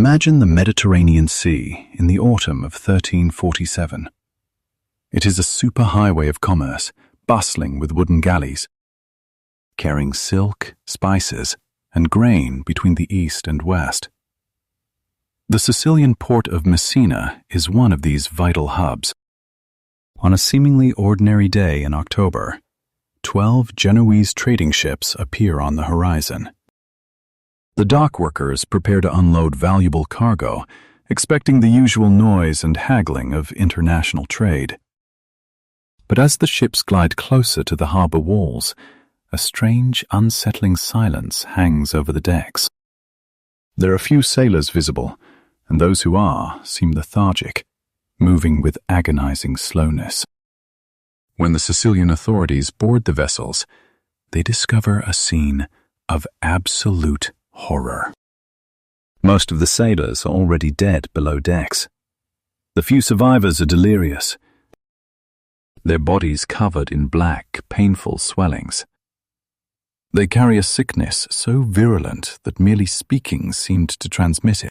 Imagine the Mediterranean Sea in the autumn of 1347. It is a superhighway of commerce, bustling with wooden galleys, carrying silk, spices, and grain between the east and west. The Sicilian port of Messina is one of these vital hubs. On a seemingly ordinary day in October, 12 Genoese trading ships appear on the horizon. The dock workers prepare to unload valuable cargo, expecting the usual noise and haggling of international trade. But as the ships glide closer to the harbor walls, a strange, unsettling silence hangs over the decks. There are few sailors visible, and those who are seem lethargic, moving with agonizing slowness. When the Sicilian authorities board the vessels, they discover a scene of absolute horror. Most of the sailors are already dead below decks. The few survivors are delirious, their bodies covered in black, painful swellings. They carry a sickness so virulent that merely speaking seemed to transmit it.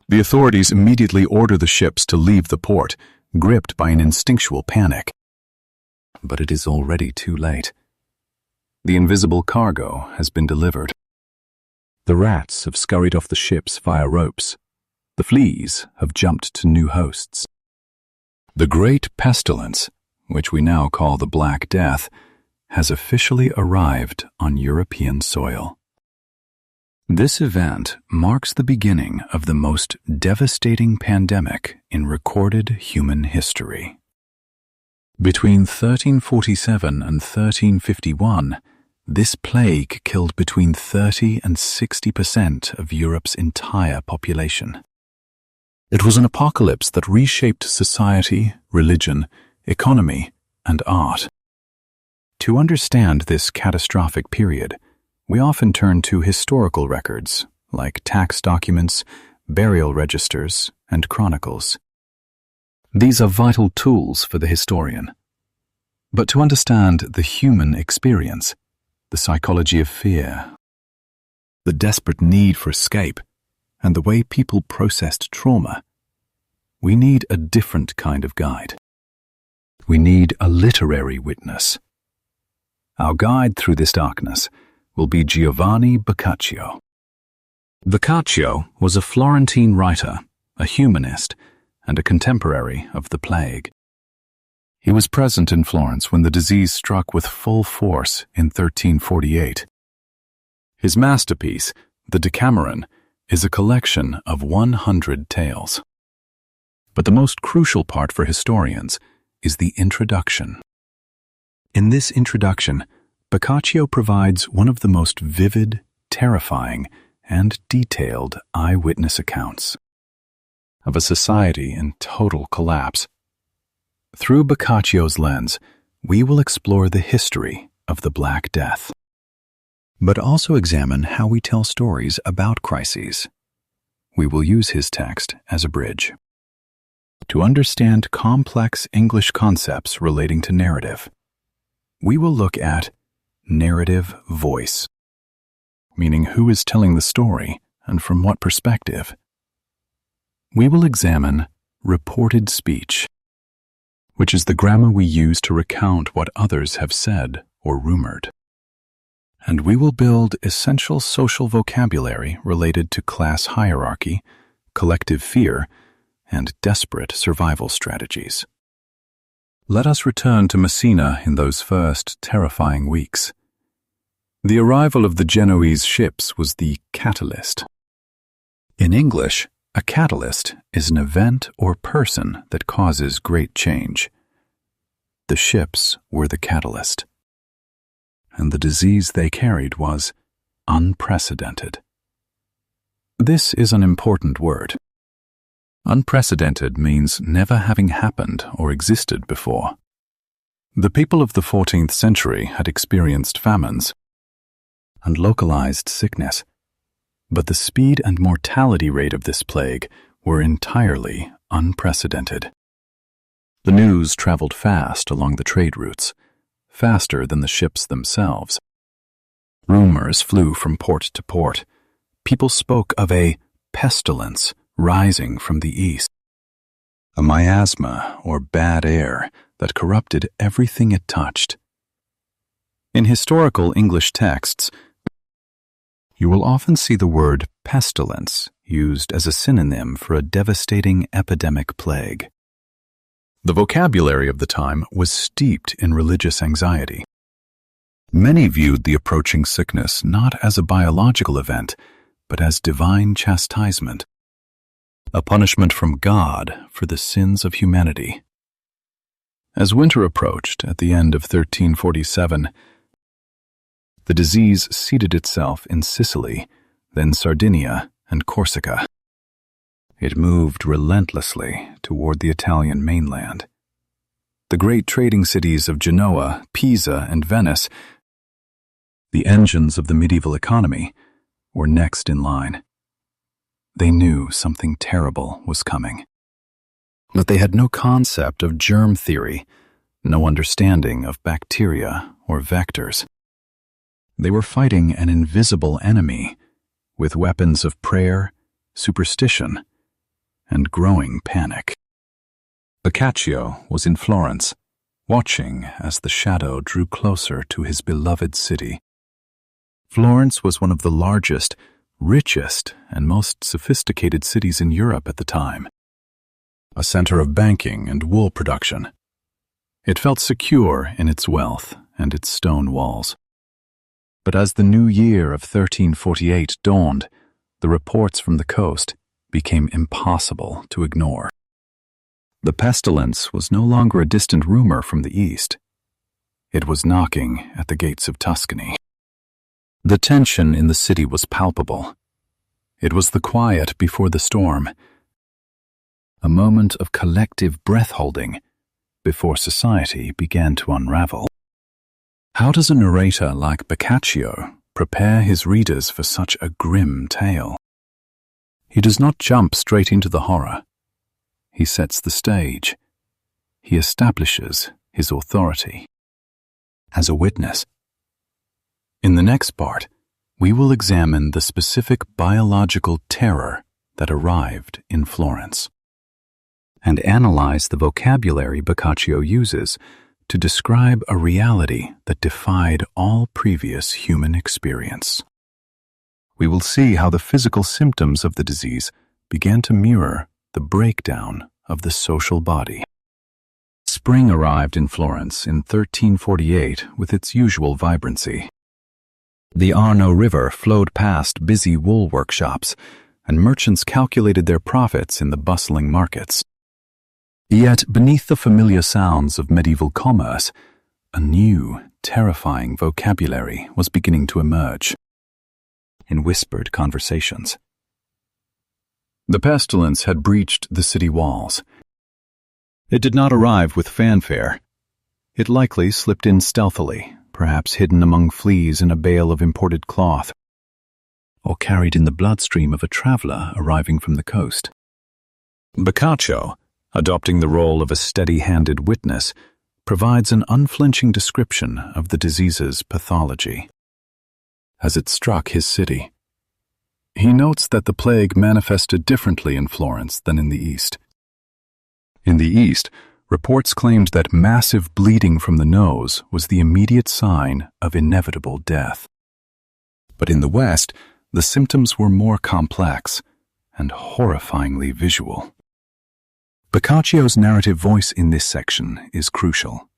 The authorities immediately order the ships to leave the port, gripped by an instinctual panic. But it is already too late. The invisible cargo has been delivered. The rats have scurried off the ships via ropes. The fleas have jumped to new hosts. The great pestilence, which we now call the Black Death, has officially arrived on European soil. This event marks the beginning of the most devastating pandemic in recorded human history. Between 1347 and 1351, this plague killed between 30 and 60% of Europe's entire population. It was an apocalypse that reshaped society, religion, economy, and art. To understand this catastrophic period, we often turn to historical records, like tax documents, burial registers, and chronicles. These are vital tools for the historian. But to understand the human experience, the psychology of fear, the desperate need for escape, and the way people processed trauma, we need a different kind of guide. We need a literary witness. Our guide through this darkness will be Giovanni Boccaccio. Boccaccio was a Florentine writer, a humanist, and a contemporary of the plague. He was present in Florence when the disease struck with full force in 1348. His masterpiece, the Decameron, is a collection of 100 tales. But the most crucial part for historians is the introduction. In this introduction, Boccaccio provides one of the most vivid, terrifying, and detailed eyewitness accounts of a society in total collapse. Through Boccaccio's lens, we will explore the history of the Black Death, but also examine how we tell stories about crises. We will use his text as a bridge to understand complex English concepts relating to narrative. We will look at narrative voice, meaning who is telling the story and from what perspective. We will examine reported speech, which is the grammar we use to recount what others have said or rumored. And we will build essential social vocabulary related to class hierarchy, collective fear, and desperate survival strategies. Let us return to Messina in those first terrifying weeks. The arrival of the Genoese ships was the catalyst. In English, a catalyst is an event or person that causes great change. The ships were the catalyst, and the disease they carried was unprecedented. This is an important word. Unprecedented means never having happened or existed before. The people of the 14th century had experienced famines and localized sickness, but the speed and mortality rate of this plague were entirely unprecedented. The news traveled fast along the trade routes, faster than the ships themselves. Rumors flew from port to port. People spoke of a pestilence rising from the east, a miasma or bad air that corrupted everything it touched. In historical English texts, you will often see the word pestilence used as a synonym for a devastating epidemic plague. The vocabulary of the time was steeped in religious anxiety. Many viewed the approaching sickness not as a biological event, but as divine chastisement, a punishment from God for the sins of humanity. As winter approached at the end of 1347, the disease seated itself in Sicily, then Sardinia and Corsica. It moved relentlessly toward the Italian mainland. The great trading cities of Genoa, Pisa, and Venice, the engines of the medieval economy, were next in line. They knew something terrible was coming. But they had no concept of germ theory, no understanding of bacteria or vectors. They were fighting an invisible enemy with weapons of prayer, superstition, and growing panic. Boccaccio was in Florence, watching as the shadow drew closer to his beloved city. Florence was one of the largest, richest, and most sophisticated cities in Europe at the time, a center of banking and wool production. It felt secure in its wealth and its stone walls. But as the new year of 1348 dawned, the reports from the coast became impossible to ignore. The pestilence was no longer a distant rumor from the east. It was knocking at the gates of Tuscany. The tension in the city was palpable. It was the quiet before the storm, a moment of collective breath-holding before society began to unravel. How does a narrator like Boccaccio prepare his readers for such a grim tale? He does not jump straight into the horror. He sets the stage. He establishes his authority as a witness. In the next part, we will examine the specific biological terror that arrived in Florence and analyze the vocabulary Boccaccio uses to describe a reality that defied all previous human experience. We will see how the physical symptoms of the disease began to mirror the breakdown of the social body. Spring arrived in Florence in 1348 with its usual vibrancy. The Arno River flowed past busy wool workshops, and merchants calculated their profits in the bustling markets. Yet beneath the familiar sounds of medieval commerce, a new, terrifying vocabulary was beginning to emerge in whispered conversations. The pestilence had breached the city walls. It did not arrive with fanfare. It likely slipped in stealthily, perhaps hidden among fleas in a bale of imported cloth, or carried in the bloodstream of a traveler arriving from the coast. Boccaccio, adopting the role of a steady-handed witness, provides an unflinching description of the disease's pathology. As it struck his city, he notes that the plague manifested differently in Florence than in the east. In the east, reports claimed that massive bleeding from the nose was the immediate sign of inevitable death. But in the west, the symptoms were more complex and horrifyingly visual. Boccaccio's narrative voice in this section is crucial.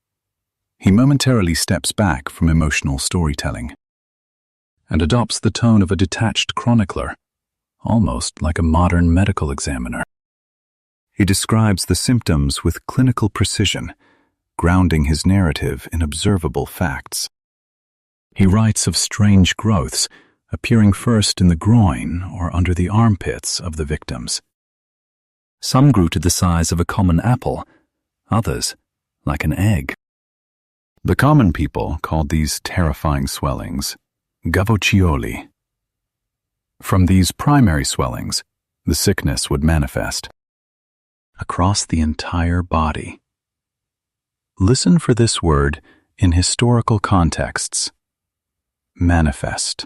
He momentarily steps back from emotional storytelling and adopts the tone of a detached chronicler, almost like a modern medical examiner. He describes the symptoms with clinical precision, grounding his narrative in observable facts. He writes of strange growths appearing first in the groin or under the armpits of the victims. Some grew to the size of a common apple, others like an egg. The common people called these terrifying swellings gavoccioli. From these primary swellings, the sickness would manifest across the entire body. Listen for this word in historical contexts: manifest.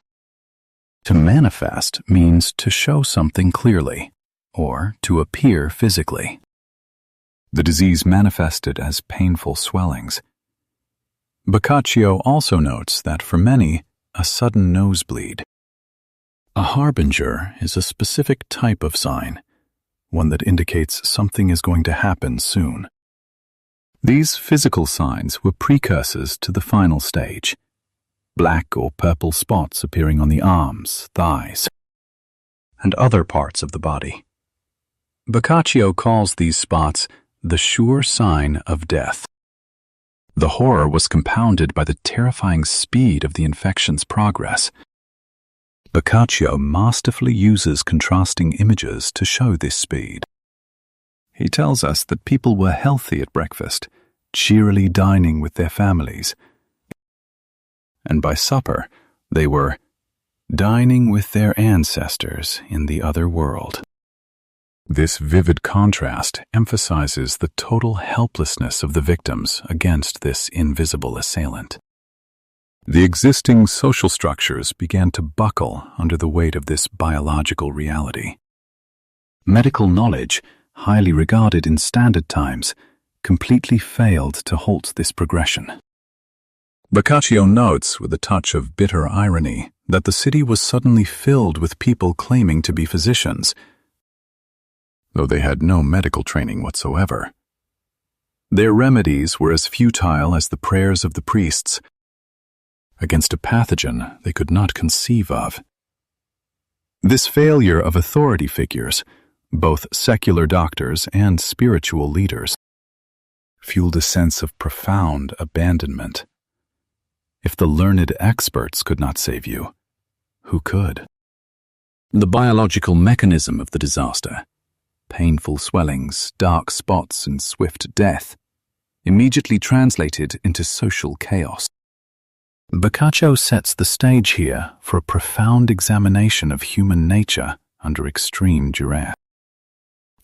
To manifest means to show something clearly, or to appear physically. The disease manifested as painful swellings. Boccaccio also notes that for many, a sudden nosebleed. A harbinger is a specific type of sign, one that indicates something is going to happen soon. These physical signs were precursors to the final stage, black or purple spots appearing on the arms, thighs, and other parts of the body. Boccaccio calls these spots the sure sign of death. The horror was compounded by the terrifying speed of the infection's progress. Boccaccio masterfully uses contrasting images to show this speed. He tells us that people were healthy at breakfast, cheerily dining with their families, and by supper they were dining with their ancestors in the other world. This vivid contrast emphasizes the total helplessness of the victims against this invisible assailant. The existing social structures began to buckle under the weight of this biological reality. Medical knowledge, highly regarded in standard times, completely failed to halt this progression. Boccaccio notes with a touch of bitter irony that the city was suddenly filled with people claiming to be physicians, though they had no medical training whatsoever. Their remedies were as futile as the prayers of the priests against a pathogen they could not conceive of. This failure of authority figures, both secular doctors and spiritual leaders, fueled a sense of profound abandonment. If the learned experts could not save you, who could? The biological mechanism of the disaster, painful swellings, dark spots, and swift death, immediately translated into social chaos. Boccaccio sets the stage here for a profound examination of human nature under extreme duress.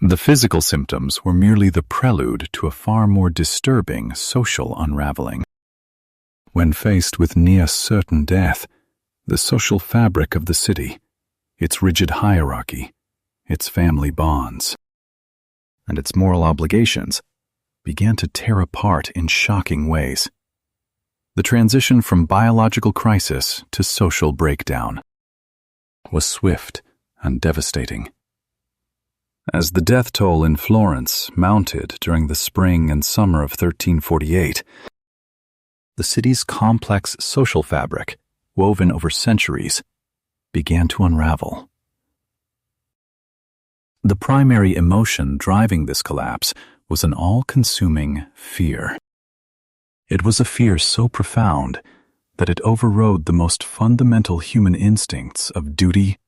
The physical symptoms were merely the prelude to a far more disturbing social unraveling. When faced with near certain death, the social fabric of the city, its rigid hierarchy, its family bonds, and its moral obligations began to tear apart in shocking ways. The transition from biological crisis to social breakdown was swift and devastating. As the death toll in Florence mounted during the spring and summer of 1348, the city's complex social fabric, woven over centuries, began to unravel. The primary emotion driving this collapse was an all-consuming fear. It was a fear so profound that it overrode the most fundamental human instincts of duty,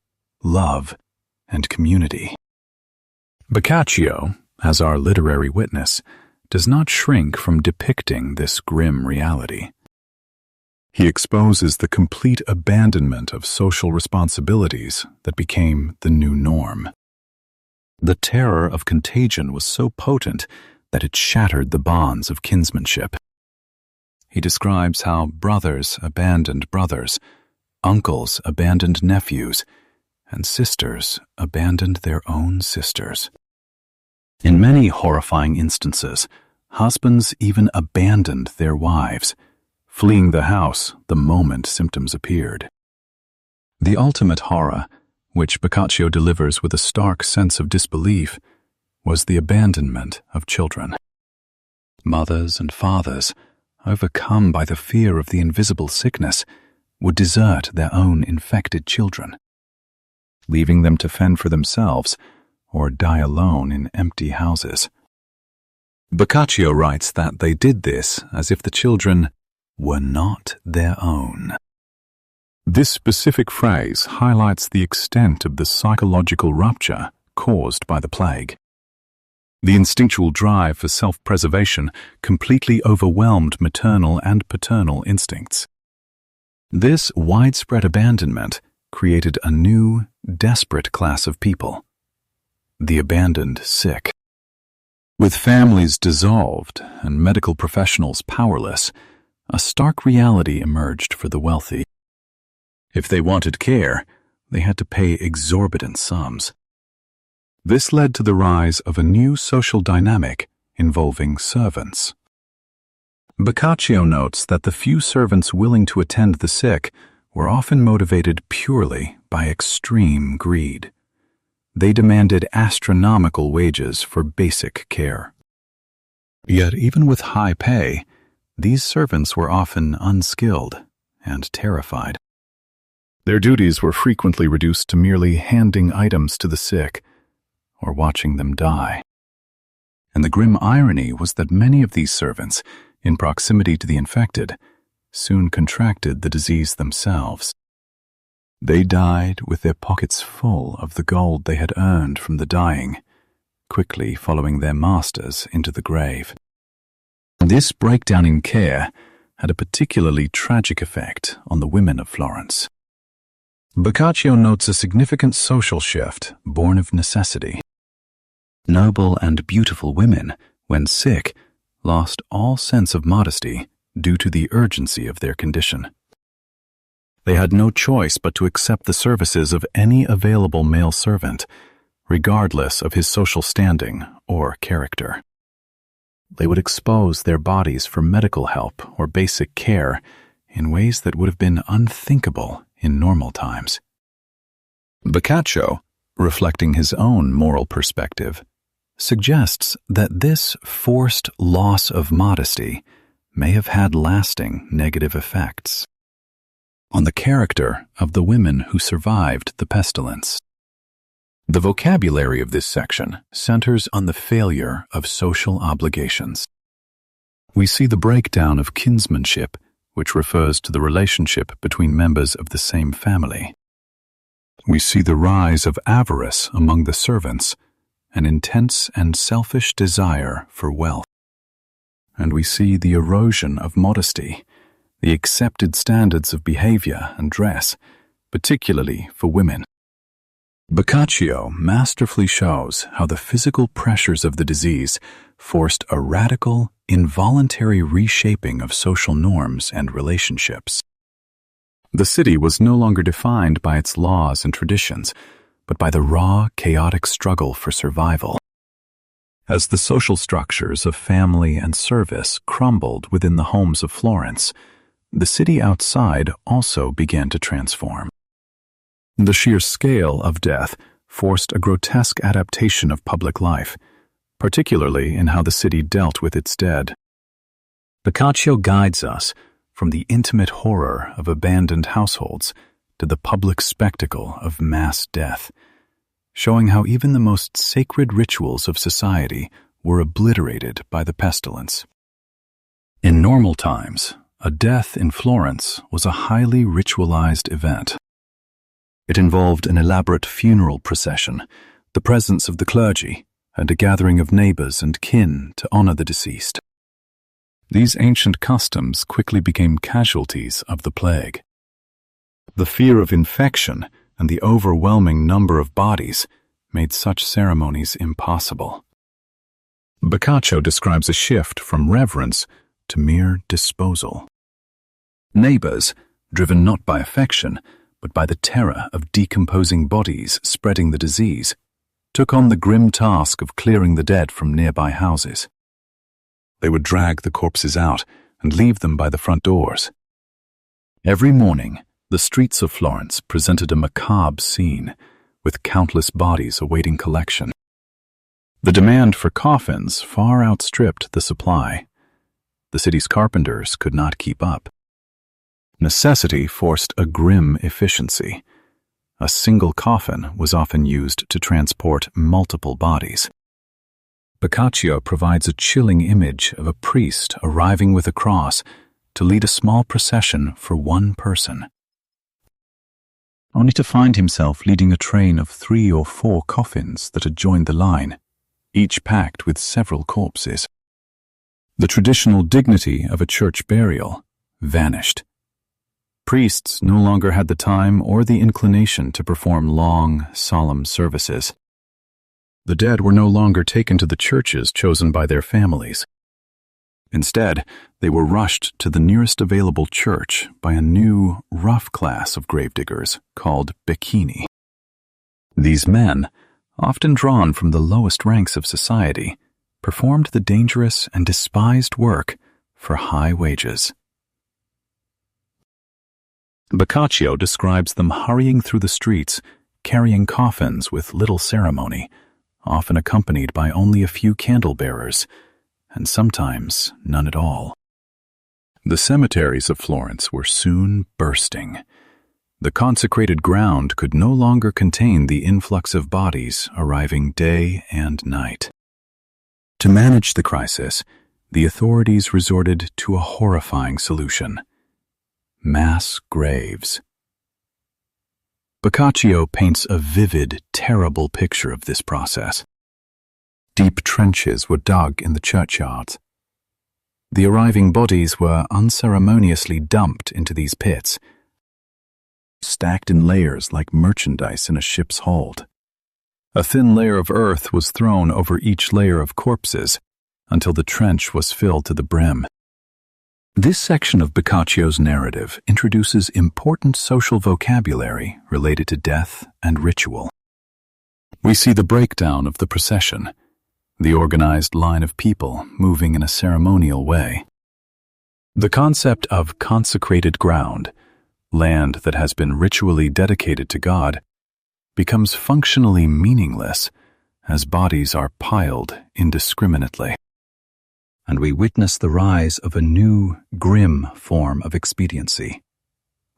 love, and community. Boccaccio, as our literary witness, does not shrink from depicting this grim reality. He exposes the complete abandonment of social responsibilities that became the new norm. The terror of contagion was so potent that it shattered the bonds of kinsmanship. He describes how brothers abandoned brothers, uncles abandoned nephews, and sisters abandoned their own sisters. In many horrifying instances, husbands even abandoned their wives, fleeing the house the moment symptoms appeared. The ultimate horror, which Boccaccio delivers with a stark sense of disbelief, was the abandonment of children. Mothers and fathers, overcome by the fear of the invisible sickness, would desert their own infected children, leaving them to fend for themselves or die alone in empty houses. Boccaccio writes that they did this as if the children were not their own. This specific phrase highlights the extent of the psychological rupture caused by the plague. The instinctual drive for self-preservation completely overwhelmed maternal and paternal instincts. This widespread abandonment created a new, desperate class of people, the abandoned sick. With families dissolved and medical professionals powerless, a stark reality emerged for the wealthy. If they wanted care, they had to pay exorbitant sums. This led to the rise of a new social dynamic involving servants. Boccaccio notes that the few servants willing to attend the sick were often motivated purely by extreme greed. They demanded astronomical wages for basic care. Yet even with high pay, these servants were often unskilled and terrified. Their duties were frequently reduced to merely handing items to the sick or watching them die. And the grim irony was that many of these servants, in proximity to the infected, soon contracted the disease themselves. They died with their pockets full of the gold they had earned from the dying, quickly following their masters into the grave. This breakdown in care had a particularly tragic effect on the women of Florence. Boccaccio notes a significant social shift born of necessity. Noble and beautiful women, when sick, lost all sense of modesty due to the urgency of their condition. They had no choice but to accept the services of any available male servant, regardless of his social standing or character. They would expose their bodies for medical help or basic care in ways that would have been unthinkable in normal times. Boccaccio, reflecting his own moral perspective, suggests that this forced loss of modesty may have had lasting negative effects on the character of the women who survived the pestilence. The vocabulary of this section centers on the failure of social obligations. We see the breakdown of kinsmanship, which refers to the relationship between members of the same family. We see the rise of avarice among the servants, an intense and selfish desire for wealth. And we see the erosion of modesty, the accepted standards of behavior and dress, particularly for women. Boccaccio masterfully shows how the physical pressures of the disease forced a radical, involuntary reshaping of social norms and relationships. The city was no longer defined by its laws and traditions, but by the raw, chaotic struggle for survival. As the social structures of family and service crumbled within the homes of Florence, the city outside also began to transform. The sheer scale of death forced a grotesque adaptation of public life, particularly in how the city dealt with its dead. Boccaccio guides us from the intimate horror of abandoned households to the public spectacle of mass death, showing how even the most sacred rituals of society were obliterated by the pestilence. In normal times, a death in Florence was a highly ritualized event. It involved an elaborate funeral procession, the presence of the clergy, and a gathering of neighbors and kin to honor the deceased. These ancient customs quickly became casualties of the plague. The fear of infection and the overwhelming number of bodies made such ceremonies impossible. Boccaccio describes a shift from reverence to mere disposal. Neighbors, driven not by affection, but by the terror of decomposing bodies spreading the disease, took on the grim task of clearing the dead from nearby houses. They would drag the corpses out and leave them by the front doors. Every morning, the streets of Florence presented a macabre scene, with countless bodies awaiting collection. The demand for coffins far outstripped the supply. The city's carpenters could not keep up. Necessity forced a grim efficiency. A single coffin was often used to transport multiple bodies. Boccaccio provides a chilling image of a priest arriving with a cross to lead a small procession for one person, only to find himself leading a train of 3 or 4 coffins that had joined the line, each packed with several corpses. The traditional dignity of a church burial vanished. Priests no longer had the time or the inclination to perform long, solemn services. The dead were no longer taken to the churches chosen by their families. Instead, they were rushed to the nearest available church by a new, rough class of gravediggers called bacchini. These men, often drawn from the lowest ranks of society, performed the dangerous and despised work for high wages. Boccaccio describes them hurrying through the streets, carrying coffins with little ceremony, often accompanied by only a few candle-bearers, and sometimes none at all. The cemeteries of Florence were soon bursting. The consecrated ground could no longer contain the influx of bodies arriving day and night. To manage the crisis, the authorities resorted to a horrifying solution: mass graves. Boccaccio paints a vivid, terrible picture of this process. Deep trenches were dug in the churchyards. The arriving bodies were unceremoniously dumped into these pits, stacked in layers like merchandise in a ship's hold. A thin layer of earth was thrown over each layer of corpses until the trench was filled to the brim. This section of Boccaccio's narrative introduces important social vocabulary related to death and ritual. We see the breakdown of the procession, the organized line of people moving in a ceremonial way. The concept of consecrated ground, land that has been ritually dedicated to God, becomes functionally meaningless as bodies are piled indiscriminately. And we witness the rise of a new, grim form of expediency,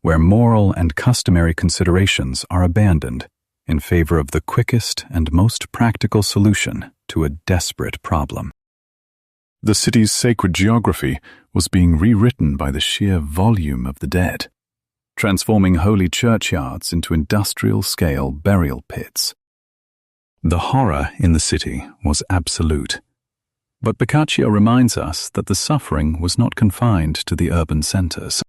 where moral and customary considerations are abandoned in favor of the quickest and most practical solution to a desperate problem. The city's sacred geography was being rewritten by the sheer volume of the dead, transforming holy churchyards into industrial-scale burial pits. The horror in the city was absolute. But Boccaccio reminds us that the suffering was not confined to the urban centers.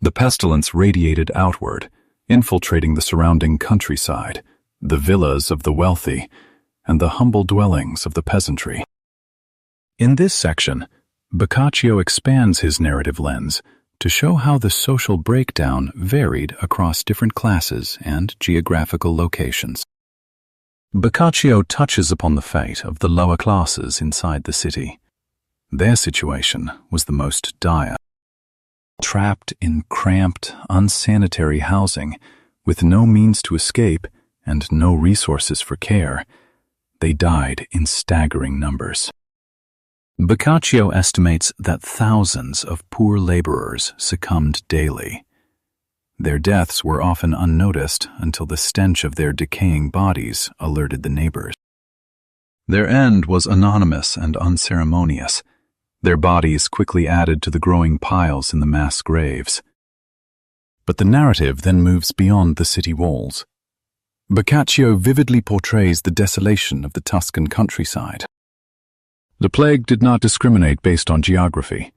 The pestilence radiated outward, infiltrating the surrounding countryside, the villas of the wealthy, and the humble dwellings of the peasantry. In this section, Boccaccio expands his narrative lens to show how the social breakdown varied across different classes and geographical locations. Boccaccio touches upon the fate of the lower classes inside the city. Their situation was the most dire. Trapped in cramped, unsanitary housing, with no means to escape and no resources for care, they died in staggering numbers. Boccaccio estimates that thousands of poor laborers succumbed daily. Their deaths were often unnoticed until the stench of their decaying bodies alerted the neighbors. Their end was anonymous and unceremonious, their bodies quickly added to the growing piles in the mass graves. But the narrative then moves beyond the city walls. Boccaccio vividly portrays the desolation of the Tuscan countryside. The plague did not discriminate based on geography.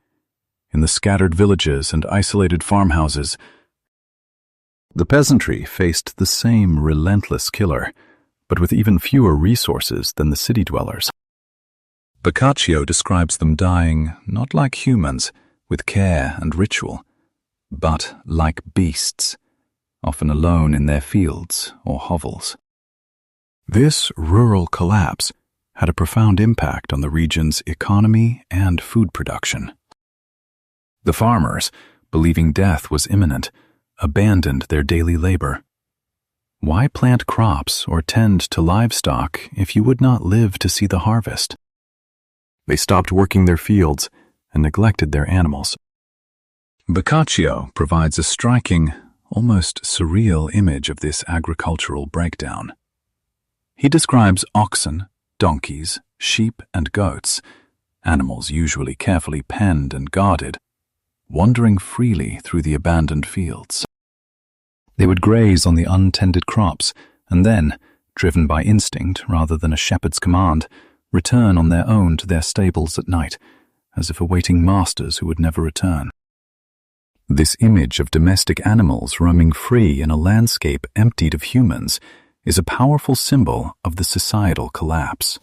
In the scattered villages and isolated farmhouses, the peasantry faced the same relentless killer, but with even fewer resources than the city dwellers. Boccaccio describes them dying not like humans, with care and ritual, but like beasts, often alone in their fields or hovels. This rural collapse had a profound impact on the region's economy and food production. The farmers, believing death was imminent, abandoned their daily labor. Why plant crops or tend to livestock if you would not live to see the harvest? They stopped working their fields and neglected their animals. Boccaccio provides a striking, almost surreal image of this agricultural breakdown. He describes oxen, donkeys, sheep, and goats, animals usually carefully penned and guarded, wandering freely through the abandoned fields. They would graze on the untended crops and then, driven by instinct rather than a shepherd's command, return on their own to their stables at night, as if awaiting masters who would never return. This image of domestic animals roaming free in a landscape emptied of humans is a powerful symbol of the societal collapse.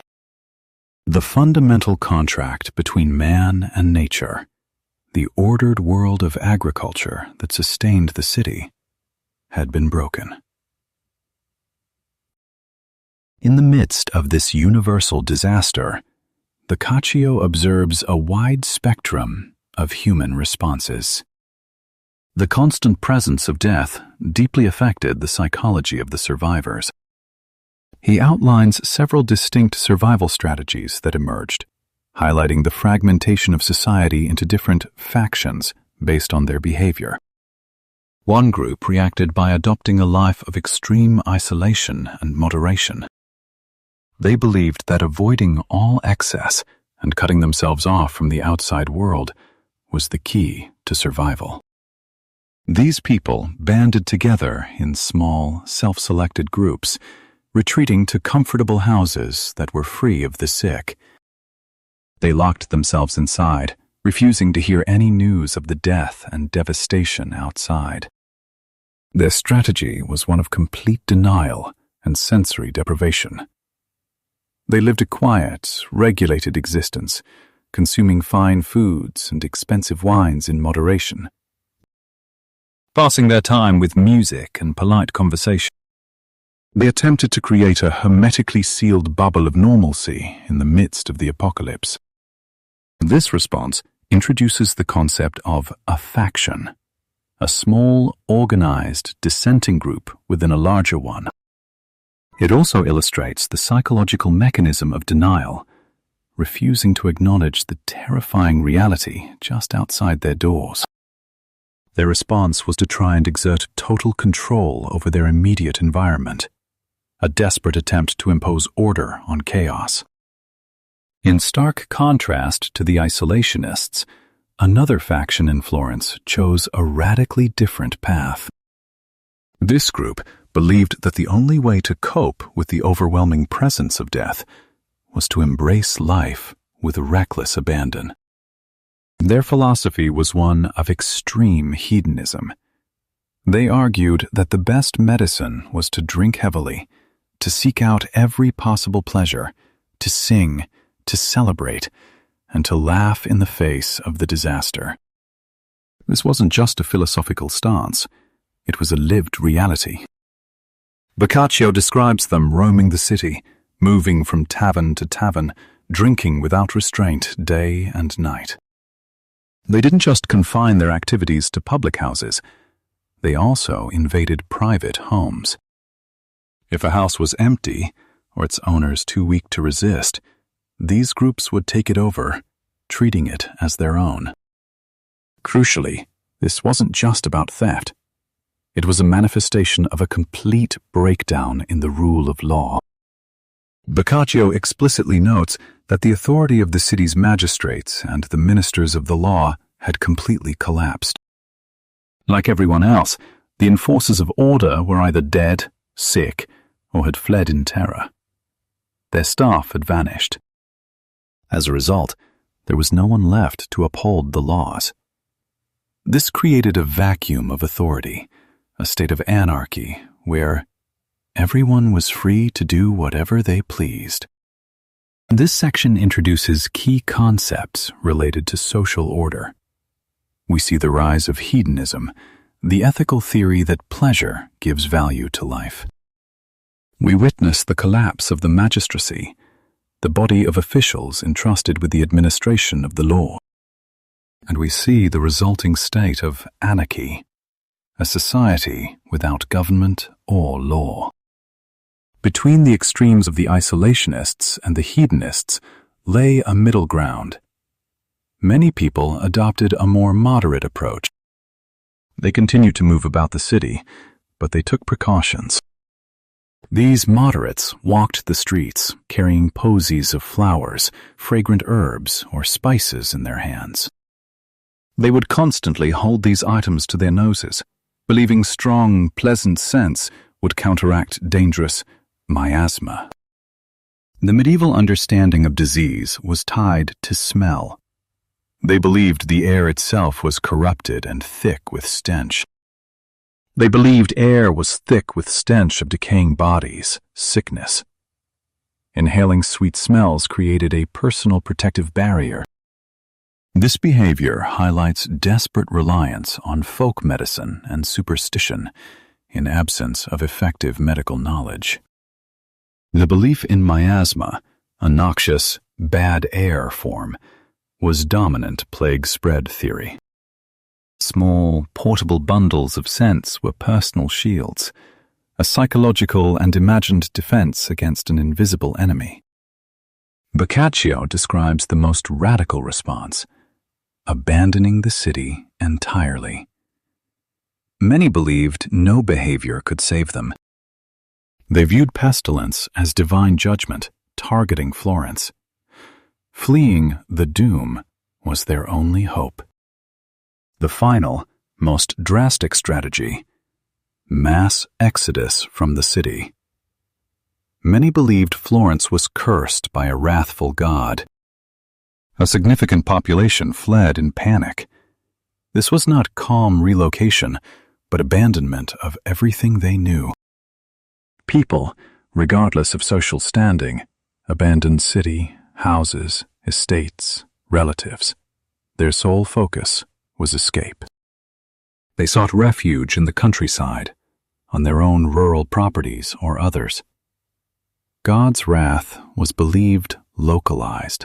The fundamental contract between man and nature, the ordered world of agriculture that sustained the city, had been broken. In the midst of this universal disaster, Boccaccio observes a wide spectrum of human responses. The constant presence of death deeply affected the psychology of the survivors. He outlines several distinct survival strategies that emerged, highlighting the fragmentation of society into different factions based on their behavior. One group reacted by adopting a life of extreme isolation and moderation. They believed that avoiding all excess and cutting themselves off from the outside world was the key to survival. These people banded together in small, self-selected groups, retreating to comfortable houses that were free of the sick. They locked themselves inside, refusing to hear any news of the death and devastation outside. Their strategy was one of complete denial and sensory deprivation. They lived a quiet, regulated existence, consuming fine foods and expensive wines in moderation, passing their time with music and polite conversation. They attempted to create a hermetically sealed bubble of normalcy in the midst of the apocalypse. This response introduces the concept of a faction, a small, organized, dissenting group within a larger one. It also illustrates the psychological mechanism of denial, refusing to acknowledge the terrifying reality just outside their doors. Their response was to try and exert total control over their immediate environment, a desperate attempt to impose order on chaos. In stark contrast to the isolationists, another faction in Florence chose a radically different path. This group believed that the only way to cope with the overwhelming presence of death was to embrace life with reckless abandon. Their philosophy was one of extreme hedonism. They argued that the best medicine was to drink heavily, to seek out every possible pleasure, to sing, to celebrate, and to laugh in the face of the disaster. This wasn't just a philosophical stance, it was a lived reality. Boccaccio describes them roaming the city, moving from tavern to tavern, drinking without restraint day and night. They didn't just confine their activities to public houses, they also invaded private homes. If a house was empty, or its owners too weak to resist, these groups would take it over, treating it as their own. Crucially, this wasn't just about theft. It was a manifestation of a complete breakdown in the rule of law. Boccaccio explicitly notes that the authority of the city's magistrates and the ministers of the law had completely collapsed. Like everyone else, the enforcers of order were either dead, sick, or had fled in terror. Their staff had vanished. As a result, there was no one left to uphold the laws. This created a vacuum of authority, a state of anarchy where everyone was free to do whatever they pleased. This section introduces key concepts related to social order. We see the rise of hedonism, the ethical theory that pleasure gives value to life. We witness the collapse of the magistracy, the body of officials entrusted with the administration of the law. And we see the resulting state of anarchy, a society without government or law. Between the extremes of the isolationists and the hedonists lay a middle ground. Many people adopted a more moderate approach. They continued to move about the city, but they took precautions. These moderates walked the streets, carrying posies of flowers, fragrant herbs, or spices in their hands. They would constantly hold these items to their noses, believing strong, pleasant scents would counteract dangerous miasma. The medieval understanding of disease was tied to smell. They believed the air itself was corrupted and thick with stench. They believed air was thick with stench of decaying bodies, sickness. Inhaling sweet smells created a personal protective barrier. This behavior highlights desperate reliance on folk medicine and superstition in absence of effective medical knowledge. The belief in miasma, a noxious, bad air form, was dominant plague spread theory. Small, portable bundles of scents were personal shields, a psychological and imagined defense against an invisible enemy. Boccaccio describes the most radical response: abandoning the city entirely. Many believed no behavior could save them. They viewed pestilence as divine judgment, targeting Florence. Fleeing the doom was their only hope. The final, most drastic strategy: mass exodus from the city. Many believed Florence was cursed by a wrathful god. A significant population fled in panic. This was not calm relocation, but abandonment of everything they knew. People, regardless of social standing, abandoned city, houses, estates, relatives. Their sole focus was escape. They sought refuge in the countryside, on their own rural properties or others. God's wrath was believed localized.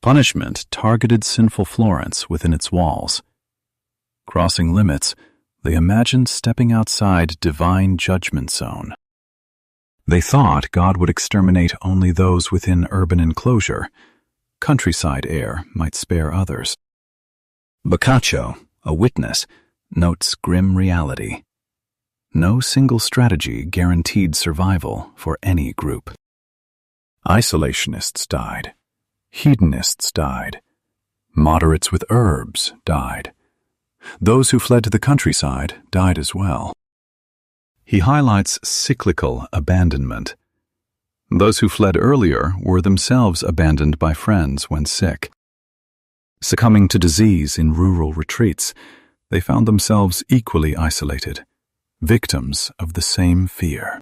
Punishment targeted sinful Florence within its walls. Crossing limits, they imagined stepping outside divine judgment zone. They thought God would exterminate only those within urban enclosure. Countryside air might spare others. Boccaccio, a witness, notes grim reality. No single strategy guaranteed survival for any group. Isolationists died. Hedonists died. Moderates with herbs died. Those who fled to the countryside died as well. He highlights cyclical abandonment. Those who fled earlier were themselves abandoned by friends when sick. Succumbing to disease in rural retreats, they found themselves equally isolated, victims of the same fear.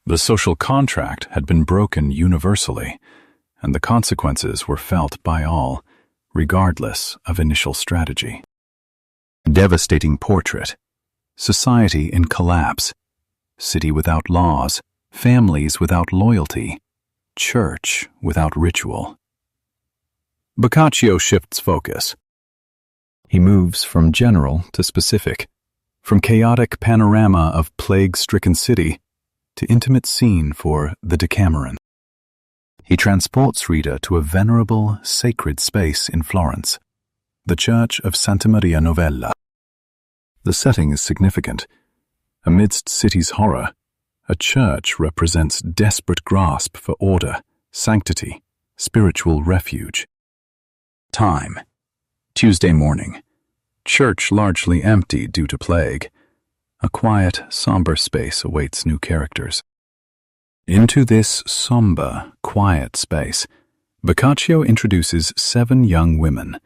The social contract had been broken universally, and the consequences were felt by all, regardless of initial strategy. Devastating portrait. Society in collapse. City without laws. Families without loyalty. Church without ritual. Boccaccio shifts focus. He moves from general to specific, from chaotic panorama of plague-stricken city to intimate scene for the Decameron. He transports reader to a venerable, sacred space in Florence, the Church of Santa Maria Novella. The setting is significant. Amidst city's horror, a church represents desperate grasp for order, sanctity, spiritual refuge. Time: Tuesday morning. Church largely empty due to plague. A quiet, somber space awaits new characters. Into this somber, quiet space, Boccaccio introduces 7 young women,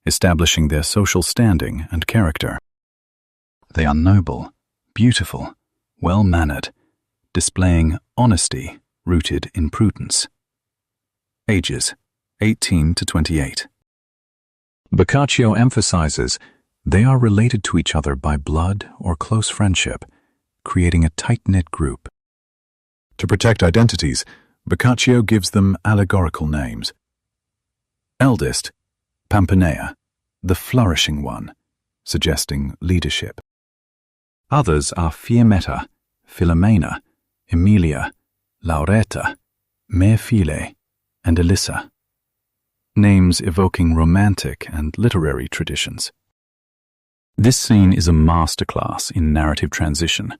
establishing their social standing and character. They are noble, beautiful, well-mannered, displaying honesty rooted in prudence. Ages: 18 to 28. Boccaccio emphasizes they are related to each other by blood or close friendship, creating a tight-knit group. To protect identities, Boccaccio gives them allegorical names. Eldest, Pampanea, the flourishing one, suggesting leadership. Others are Fiammetta, Philomena, Emilia, Lauretta, Meafile, and Elissa. Names evoking romantic and literary traditions. This scene is a masterclass in narrative transition.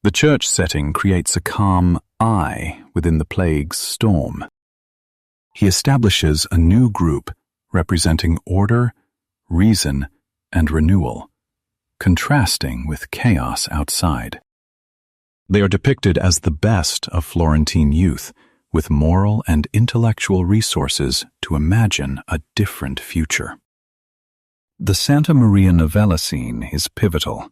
The church setting creates a calm I within the plague's storm. He establishes a new group representing order, reason, and renewal, contrasting with chaos outside. They are depicted as the best of Florentine youth, with moral and intellectual resources to imagine a different future. The Santa Maria Novella scene is pivotal.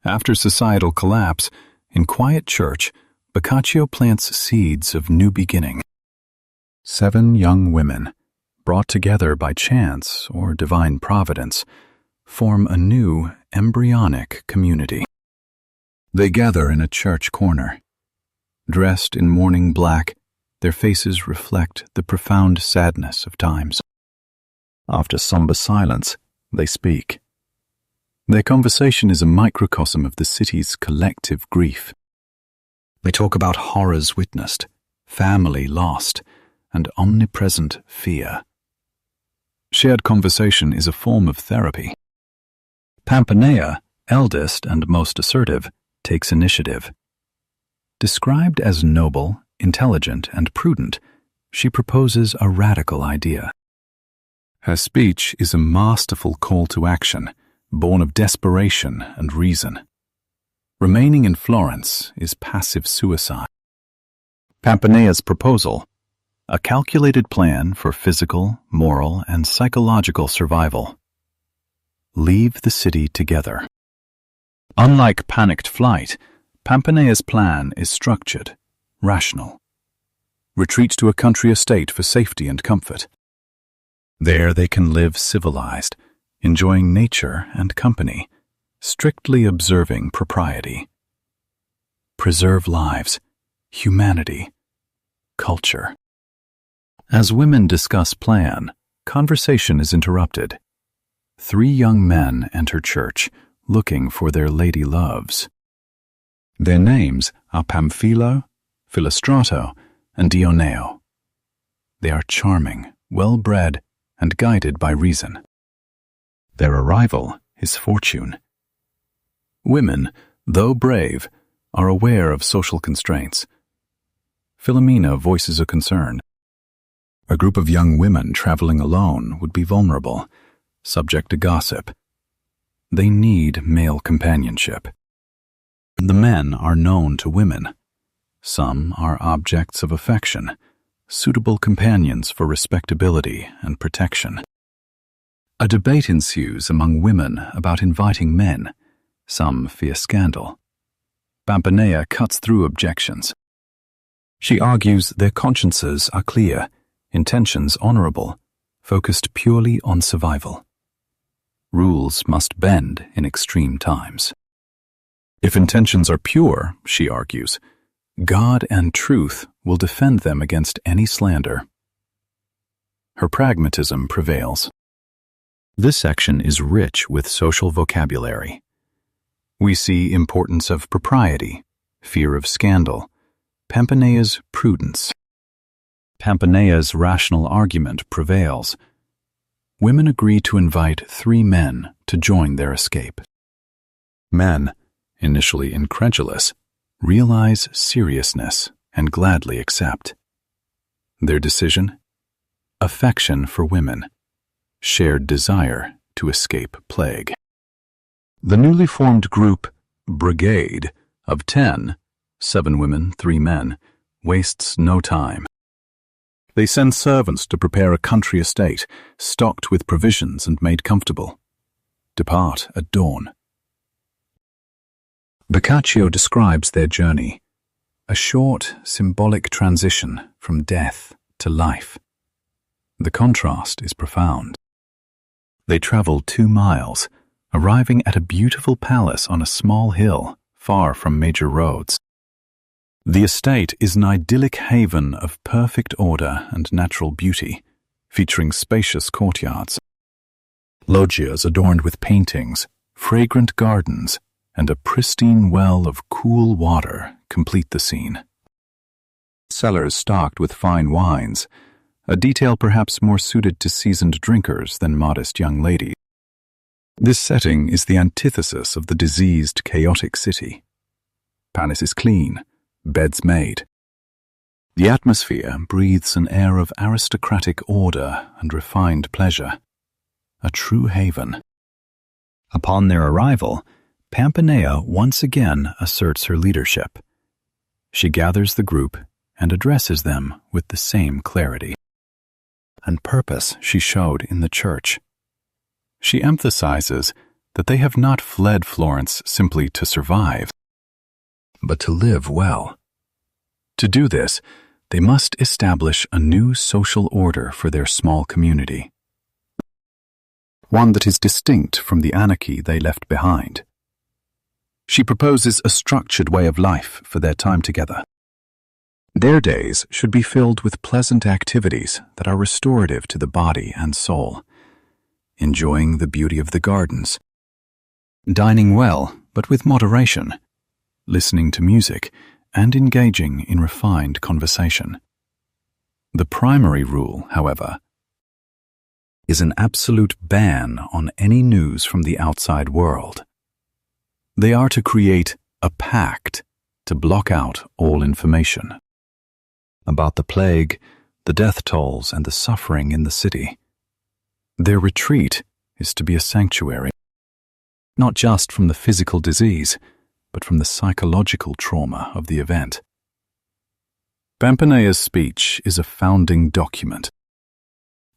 After societal collapse, in quiet church, Boccaccio plants seeds of new beginning. 7 young women, brought together by chance or divine providence, form a new, embryonic community. They gather in a church corner. Dressed in mourning black, their faces reflect the profound sadness of times. After somber silence, they speak. Their conversation is a microcosm of the city's collective grief. They talk about horrors witnessed, family lost, and omnipresent fear. Shared conversation is a form of therapy. Pampanea, eldest and most assertive, takes initiative. Described as noble, intelligent, and prudent, she proposes a radical idea. Her speech is a masterful call to action, born of desperation and reason. Remaining in Florence is passive suicide. Pampanea's proposal, a calculated plan for physical, moral, and psychological survival. Leave the city together. Unlike panicked flight, Pampanea's plan is structured, rational. Retreat to a country estate for safety and comfort. There they can live civilized, enjoying nature and company, strictly observing propriety. Preserve lives, humanity, culture. As women discuss plan, conversation is interrupted. 3 young men enter church, looking for their lady loves. Their names are Pamphilo, Philostrato, and Dioneo. They are charming, well-bred, and guided by reason. Their arrival is fortune. Women, though brave, are aware of social constraints. Philomena voices a concern. A group of young women traveling alone would be vulnerable, subject to gossip. They need male companionship. The men are known to women. Some are objects of affection, suitable companions for respectability and protection. A debate ensues among women about inviting men. Some fear scandal. Pampanea cuts through objections. She argues their consciences are clear, intentions honorable, focused purely on survival. Rules must bend in extreme times. If intentions are pure, she argues, God and truth will defend them against any slander. Her pragmatism prevails. This section is rich with social vocabulary. We see importance of propriety, fear of scandal, Pampanea's prudence. Pampanea's rational argument prevails. Women agree to invite 3 men to join their escape. Men, initially incredulous, realize seriousness and gladly accept. Their decision? Affection for women, shared desire to escape plague. The newly formed group, brigade, of 10, 7 women, 3 men, wastes no time. They send servants to prepare a country estate, stocked with provisions and made comfortable. Depart at dawn. Boccaccio describes their journey, a short, symbolic transition from death to life. The contrast is profound. They travel 2 miles, arriving at a beautiful palace on a small hill, far from major roads. The estate is an idyllic haven of perfect order and natural beauty, featuring spacious courtyards. Loggias adorned with paintings, fragrant gardens, and a pristine well of cool water complete the scene. Cellars stocked with fine wines, a detail perhaps more suited to seasoned drinkers than modest young ladies. This setting is the antithesis of the diseased, chaotic city. Palace is clean, beds made. The atmosphere breathes an air of aristocratic order and refined pleasure, a true haven. Upon their arrival, Pampanea once again asserts her leadership. She gathers the group and addresses them with the same clarity and purpose she showed in the church. She emphasizes that they have not fled Florence simply to survive, but to live well. To do this, they must establish a new social order for their small community, one that is distinct from the anarchy they left behind. She proposes a structured way of life for their time together. Their days should be filled with pleasant activities that are restorative to the body and soul, enjoying the beauty of the gardens, dining well but with moderation, listening to music, and engaging in refined conversation. The primary rule, however, is an absolute ban on any news from the outside world. They are to create a pact to block out all information about the plague, the death tolls, and the suffering in the city. Their retreat is to be a sanctuary, not just from the physical disease, but from the psychological trauma of the event. Pampanea's speech is a founding document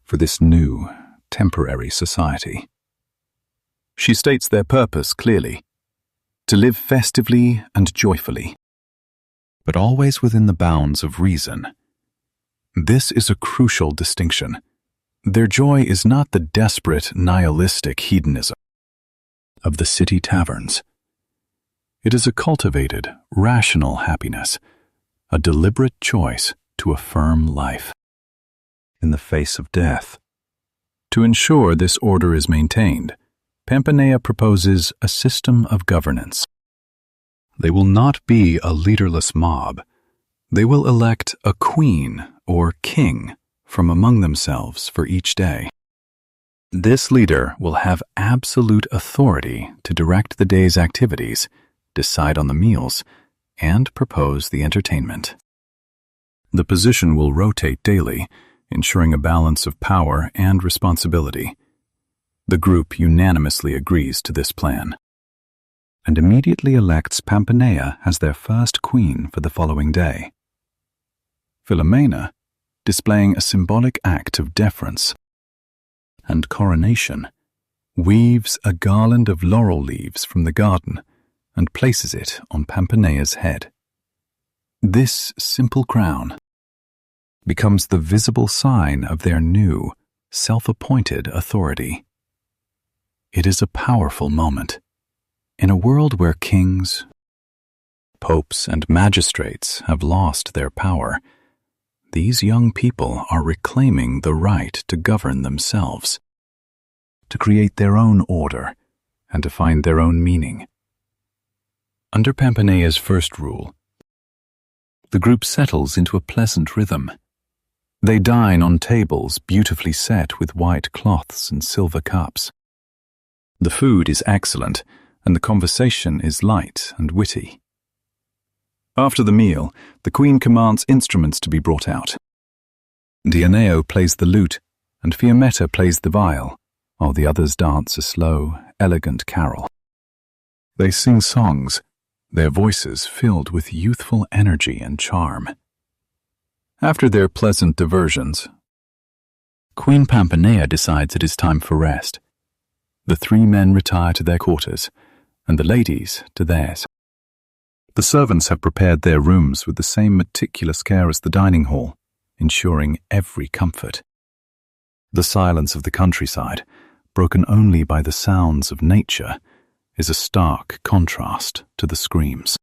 for this new, temporary society. She states their purpose clearly: to live festively and joyfully, but always within the bounds of reason. This is a crucial distinction. Their joy is not the desperate, nihilistic hedonism of the city taverns. It is a cultivated, rational happiness, a deliberate choice to affirm life in the face of death. To ensure this order is maintained, Pampanea proposes a system of governance. They will not be a leaderless mob. They will elect a queen or king from among themselves for each day. This leader will have absolute authority to direct the day's activities, decide on the meals, and propose the entertainment. The position will rotate daily, ensuring a balance of power and responsibility. The group unanimously agrees to this plan, and immediately elects Pampanea as their first queen for the following day. Philomena, displaying a symbolic act of deference and coronation, weaves a garland of laurel leaves from the garden and places it on Pampanea's head. This simple crown becomes the visible sign of their new, self-appointed authority. It is a powerful moment. In a world where kings, popes, and magistrates have lost their power, these young people are reclaiming the right to govern themselves, to create their own order, and to find their own meaning. Under Pampanea's first rule, the group settles into a pleasant rhythm. They dine on tables beautifully set with white cloths and silver cups. The food is excellent, and the conversation is light and witty. After the meal, the queen commands instruments to be brought out. Dioneo plays the lute, and Fiammetta plays the viol, while the others dance a slow, elegant carol. They sing songs, their voices filled with youthful energy and charm. After their pleasant diversions, Queen Pampanea decides it is time for rest. The three men retire to their quarters, and the ladies to theirs. The servants have prepared their rooms with the same meticulous care as the dining hall, ensuring every comfort. The silence of the countryside, broken only by the sounds of nature, is a stark contrast to the screams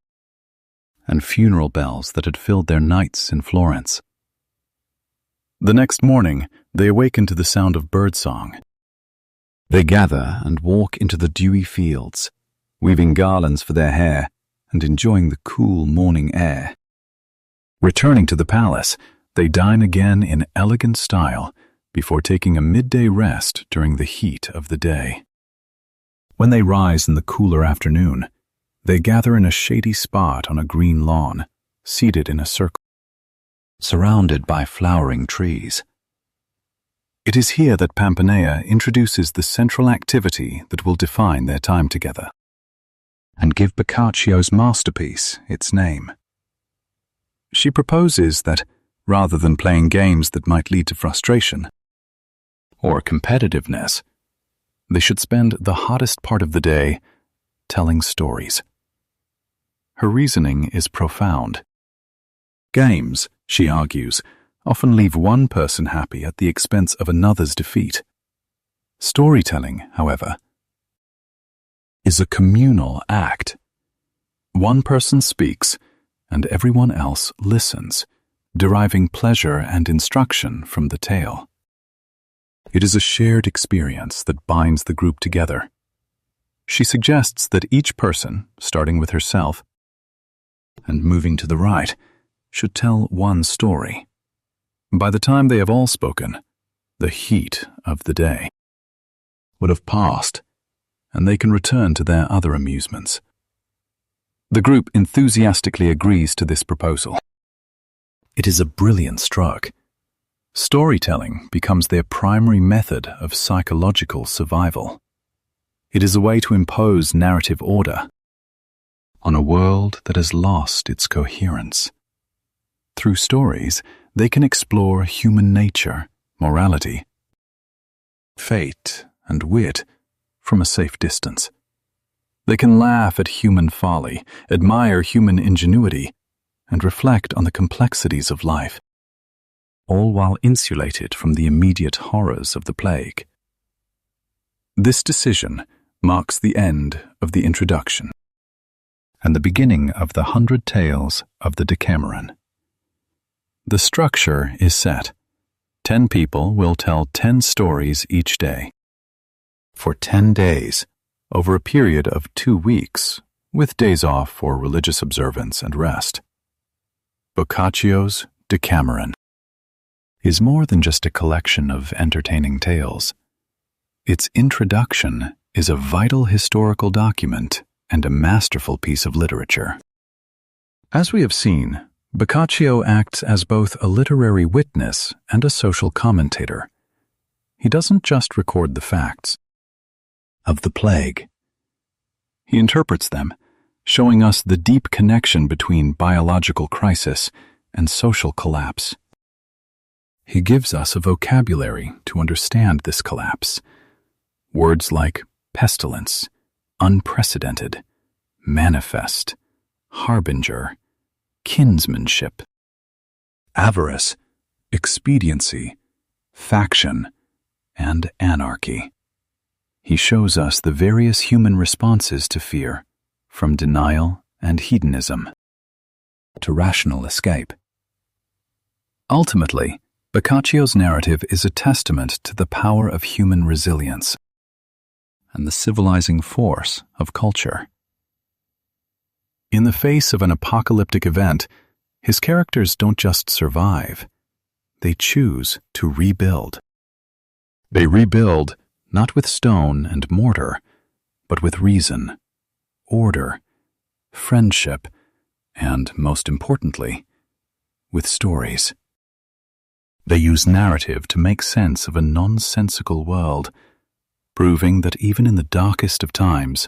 and funeral bells that had filled their nights in Florence. The next morning, they awaken to the sound of birdsong. They gather and walk into the dewy fields, weaving garlands for their hair and enjoying the cool morning air. Returning to the palace, they dine again in elegant style before taking a midday rest during the heat of the day. When they rise in the cooler afternoon, they gather in a shady spot on a green lawn, seated in a circle, surrounded by flowering trees. It is here that Pampanea introduces the central activity that will define their time together, and give Boccaccio's masterpiece its name. She proposes that, rather than playing games that might lead to frustration or competitiveness, they should spend the hottest part of the day telling stories. Her reasoning is profound. Games, she argues, often leave one person happy at the expense of another's defeat. Storytelling, however, is a communal act. One person speaks, and everyone else listens, deriving pleasure and instruction from the tale. It is a shared experience that binds the group together. She suggests that each person, starting with herself and moving to the right, should tell one story. By the time they have all spoken, the heat of the day would have passed, and they can return to their other amusements. The group enthusiastically agrees to this proposal. It is a brilliant stroke. Storytelling becomes their primary method of psychological survival. It is a way to impose narrative order on a world that has lost its coherence. Through stories, they can explore human nature, morality, fate, and wit from a safe distance. They can laugh at human folly, admire human ingenuity, and reflect on the complexities of life, all while insulated from the immediate horrors of the plague. This decision marks the end of the introduction and the beginning of the 100 Tales of the Decameron. The structure is set. 10 people will tell 10 stories each day, for 10 days, over a period of 2 weeks, with days off for religious observance and rest. Boccaccio's Decameron is more than just a collection of entertaining tales. Its introduction is a vital historical document and a masterful piece of literature. As we have seen, Boccaccio acts as both a literary witness and a social commentator. He doesn't just record the facts of the plague. He interprets them, showing us the deep connection between biological crisis and social collapse. He gives us a vocabulary to understand this collapse. Words like pestilence, unprecedented, manifest, harbinger, kinsmanship, avarice, expediency, faction, and anarchy. He shows us the various human responses to fear, from denial and hedonism to rational escape. Ultimately, Boccaccio's narrative is a testament to the power of human resilience and the civilizing force of culture. In the face of an apocalyptic event, his characters don't just survive, they choose to rebuild. They rebuild not with stone and mortar, but with reason, order, friendship, and, most importantly, with stories. They use narrative to make sense of a nonsensical world, proving that even in the darkest of times,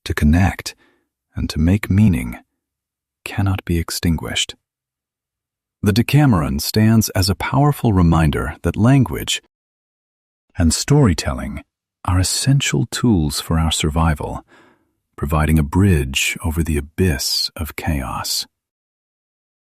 to connect and to make meaning cannot be extinguished. The Decameron stands as a powerful reminder that language and storytelling are essential tools for our survival, providing a bridge over the abyss of chaos.